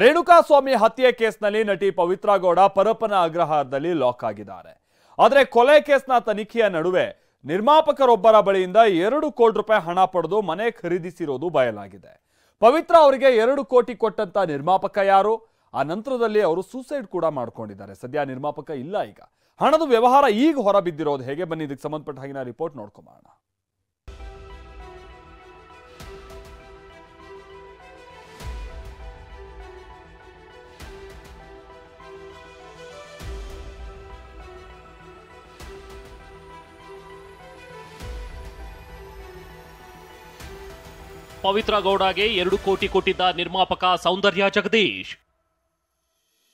ರೇಣುಕಾಸ್ವಾಮಿ ಹತ್ಯೆ ಕೇಸ್ನಲ್ಲಿ ನಟಿ ಪವಿತ್ರಾ ಗೌಡ ಪರಪ್ಪನ ಅಗ್ರಹಾರದಲ್ಲಿ ಲಾಕ್ ಆಗಿದ್ದಾರೆ. ಆದರೆ ಕೊಲೆ ಕೇಸ್ನ ತನಿಖೆಯ ನಡುವೆ ನಿರ್ಮಾಪಕರೊಬ್ಬರ ಬಳಿಯಿಂದ 2 ಕೋಟಿ ರೂಪಾಯಿ ಹಣ ಪಡೆದು ಮನೆ ಖರೀದಿಸಿರೋದು ಬಯಲಾಗಿದೆ. ಪವಿತ್ರಾ ಅವರಿಗೆ 2 ಕೋಟಿ ಕೊಟ್ಟಂತ ನಿರ್ಮಾಪಕ ಯಾರು? ಆ ನಂತರದಲ್ಲಿ ಅವರು ಸೂಸೈಡ್ ಕೂಡ ಮಾಡ್ಕೊಂಡಿದ್ದಾರೆ. ಸದ್ಯ ನಿರ್ಮಾಪಕ ಇಲ್ಲ. ಈಗ ಹಣದ ವ್ಯವಹಾರ ಈಗ ಹೊರಬಿದ್ದಿರೋದು ಹೇಗೆ? ಬನ್ನಿ ಇದಕ್ಕೆ ಸಂಬಂಧಪಟ್ಟ ಹಾಗಿನ ರಿಪೋರ್ಟ್ ನೋಡ್ಕೊಂಬೋಣ. ಪವಿತ್ರಾ ಗೌಡಗೆ 2 ಕೋಟಿ ಕೊಟ್ಟಿದ್ದ ನಿರ್ಮಾಪಕ ಸೌಂದರ್ಯ ಜಗದೀಶ್.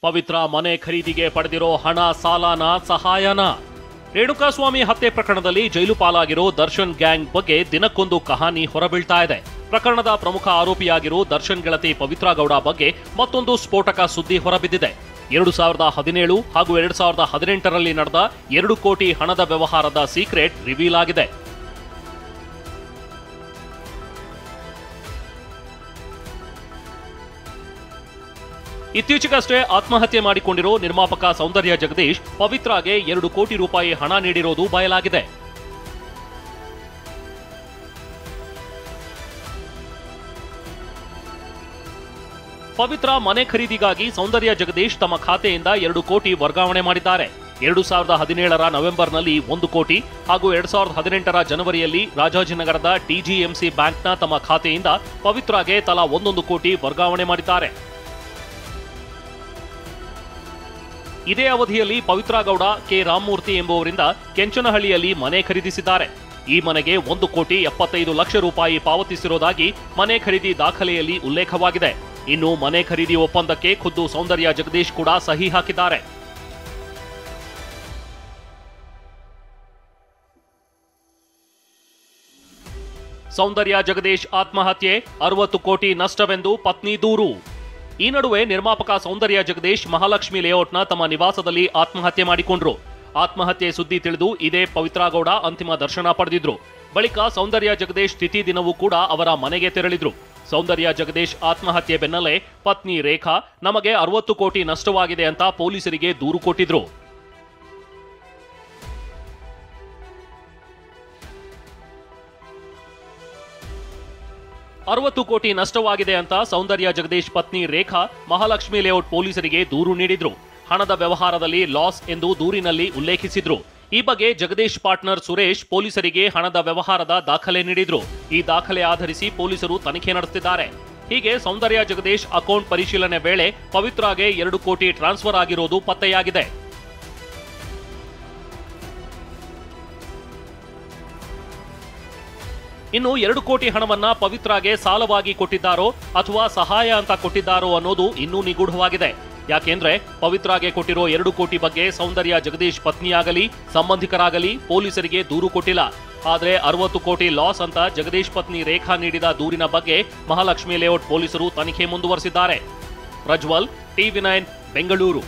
ಪವಿತ್ರಾ ಮನೆ ಖರೀದಿಗೆ ಪಡೆದಿರೋ ಹಣ ಸಾಲನ ಸಹಾಯನ? ರೇಣುಕಾಸ್ವಾಮಿ ಹತ್ಯೆ ಪ್ರಕರಣದಲ್ಲಿ ಜೈಲು ಪಾಲಾಗಿರೋ ದರ್ಶನ್ ಗ್ಯಾಂಗ್ ಬಗ್ಗೆ ದಿನಕ್ಕೊಂದು ಕಹಾನಿ ಹೊರಬೀಳ್ತಾ ಇದೆ. ಪ್ರಕರಣದ ಪ್ರಮುಖ ಆರೋಪಿಯಾಗಿರೋ ದರ್ಶನ್ ಗೆಳತಿ ಪವಿತ್ರಾ ಗೌಡ ಬಗ್ಗೆ ಮತ್ತೊಂದು ಸ್ಫೋಟಕ ಸುದ್ದಿ ಹೊರಬಿದ್ದಿದೆ. 2017 ಹಾಗೂ 2018ರಲ್ಲಿ ನಡೆದ 2 ಕೋಟಿ ಹಣದ ವ್ಯವಹಾರದ ಸೀಕ್ರೆಟ್ ರಿವೀಲ್ ಆಗಿದೆ. ಇತ್ತೀಚೆಗಷ್ಟೇ ಆತ್ಮಹತ್ಯೆ ಮಾಡಿಕೊಂಡಿರೋ ನಿರ್ಮಾಪಕ ಸೌಂದರ್ಯ ಜಗದೀಶ್ ಪವಿತ್ರಾಗೆ 2 ಕೋಟಿ ರೂಪಾಯಿ ಹಣ ನೀಡಿರೋದು ಬಯಲಾಗಿದೆ. ಪವಿತ್ರಾ ಮನೆ ಖರೀದಿಗಾಗಿ ಸೌಂದರ್ಯ ಜಗದೀಶ್ ತಮ್ಮ ಖಾತೆಯಿಂದ 2 ಕೋಟಿ ವರ್ಗಾವಣೆ ಮಾಡಿದ್ದಾರೆ. 2017ರ ನವೆಂಬರ್ನಲ್ಲಿ 1 ಕೋಟಿ ಹಾಗೂ 2018ರ ಜನವರಿಯಲ್ಲಿ ರಾಜಾಜಿನಗರದ ಟಿಜಿಎಂಸಿ ಬ್ಯಾಂಕ್ನ ತಮ್ಮ ಖಾತೆಯಿಂದ ಪವಿತ್ರಾಗೆ ತಲಾ 1 ಕೋಟಿ ವರ್ಗಾವಣೆ ಮಾಡಿದ್ದಾರೆ. ಇದೇ ಅವಧಿಯಲ್ಲಿ ಪವಿತ್ರಾ ಗೌಡ ಕೆ ರಾಮಮೂರ್ತಿ ಎಂಬುವರಿಂದ ಕೆಂಚನಹಳ್ಳಿಯಲ್ಲಿ ಮನೆ ಖರೀದಿಸಿದ್ದಾರೆ. ಈ ಮನೆಗೆ 1 ಕೋಟಿ 75 ಲಕ್ಷ ರೂಪಾಯಿ ಪಾವತಿಸಿರುವುದಾಗಿ ಮನೆ ಖರೀದಿ ದಾಖಲೆಯಲ್ಲಿ ಉಲ್ಲೇಖವಾಗಿದೆ. ಇನ್ನು ಮನೆ ಖರೀದಿ ಒಪ್ಪಂದಕ್ಕೆ ಖುದ್ದು ಸೌಂದರ್ಯ ಜಗದೀಶ್ ಕೂಡ ಸಹಿ ಹಾಕಿದ್ದಾರೆ. ಸೌಂದರ್ಯ ಜಗದೀಶ್ ಆತ್ಮಹತ್ಯೆ 60 ಕೋಟಿ ನಷ್ಟವೆಂದು ಪತ್ನಿ ದೂರು. ಈ ನಡುವೆ ನಿರ್ಮಾಪಕ ಸೌಂದರ್ಯ ಜಗದೀಶ್ ಮಹಾಲಕ್ಷ್ಮಿ ಲೇಔಟ್ನ ತಮ್ಮ ನಿವಾಸದಲ್ಲಿ ಆತ್ಮಹತ್ಯೆ ಮಾಡಿಕೊಂಡ್ರು. ಆತ್ಮಹತ್ಯೆ ಸುದ್ದಿ ತಿಳಿದು ಇದೇ ಪವಿತ್ರಾ ಗೌಡ ಅಂತಿಮ ದರ್ಶನ ಪಡೆದಿದ್ರು. ಬಳಿಕ ಸೌಂದರ್ಯ ಜಗದೀಶ್ ತಿಥಿ ದಿನವೂ ಕೂಡ ಅವರ ಮನೆಗೆ ತೆರಳಿದ್ರು. ಸೌಂದರ್ಯ ಜಗದೀಶ್ ಆತ್ಮಹತ್ಯೆ ಬೆನ್ನಲ್ಲೇ ಪತ್ನಿ ರೇಖಾ ನಮಗೆ 60 ಕೋಟಿ ನಷ್ಟವಾಗಿದೆ ಅಂತ ಪೊಲೀಸರಿಗೆ ದೂರು ಕೊಟ್ಟಿದ್ರು. $60 ಕೋಟಿ ನಷ್ಟವಾಗಿದೆ ಅಂತ ಸೌಂದರ್ಯ ಜಗದೀಶ್ ಪತ್ನಿ ರೇಖಾ ಮಹಾಲಕ್ಷ್ಮಿ ಲೇಔಟ್ ಪೊಲೀಸರಿಗೆ ದೂರು ನೀಡಿದ್ರು. ಹಣದ ವ್ಯವಹಾರದಲ್ಲಿ ಲಾಸ್ ಎಂದು ದೂರಿನಲ್ಲಿ ಉಲ್ಲೇಖಿಸಿದ್ರು. ಈ ಬಗ್ಗೆ ಜಗದೀಶ್ ಪಾರ್ಟ್ನರ್ ಸುರೇಶ್ ಪೊಲೀಸರಿಗೆ ಹಣದ ವ್ಯವಹಾರದ ದಾಖಲೆ ನೀಡಿದ್ರು. ಈ ದಾಖಲೆ ಆಧರಿಸಿ ಪೊಲೀಸರು ತನಿಖೆ ನಡೆಸುತ್ತಿದ್ದಾರೆ. ಹೀಗೆ ಸೌಂದರ್ಯ ಜಗದೀಶ್ ಅಕೌಂಟ್ ಪರಿಶೀಲನೆ ವೇಳೆ ಪವಿತ್ರಾಗೆ 2 ಕೋಟಿ ಟ್ರಾನ್ಸ್ಫರ್ ಆಗಿರೋದು ಪತ್ತೆಯಾಗಿದೆ. ಇನ್ನು 2 ಕೋಟಿ ಹಣವನ್ನ ಪವಿತ್ರಾಗೆ ಸಾಲವಾಗಿ ಕೊಟ್ಟಿದ್ದಾರೋ ಅಥವಾ ಸಹಾಯ ಅಂತ ಕೊಟ್ಟಿದ್ದಾರೋ ಅನ್ನೋದು ಇನ್ನೂ ನಿಗೂಢವಾಗಿದೆ. ಯಾಕೆಂದ್ರೆ ಪವಿತ್ರಾಗೆ ಕೊಟ್ಟಿರೋ 2 ಕೋಟಿ ಬಗ್ಗೆ ಸೌಂದರ್ಯ ಜಗದೀಶ್ ಪತ್ನಿಯಾಗಲಿ ಸಂಬಂಧಿಕರಾಗಲಿ ಪೊಲೀಸರಿಗೆ ದೂರು ಕೊಟ್ಟಿಲ್ಲ. ಆದ್ರೆ 60 ಕೋಟಿ ಲಾಸ್ ಅಂತ ಜಗದೀಶ್ ಪತ್ನಿ ರೇಖಾ ನೀಡಿದ ದೂರಿನ ಬಗ್ಗೆ ಮಹಾಲಕ್ಷ್ಮಿ ಲೇಔಟ್ ಪೊಲೀಸರು ತನಿಖೆ ಮುಂದುವರೆಸಿದ್ದಾರೆ. ಪ್ರಜ್ವಲ್, ಟಿವಿ9 ಬೆಂಗಳೂರು.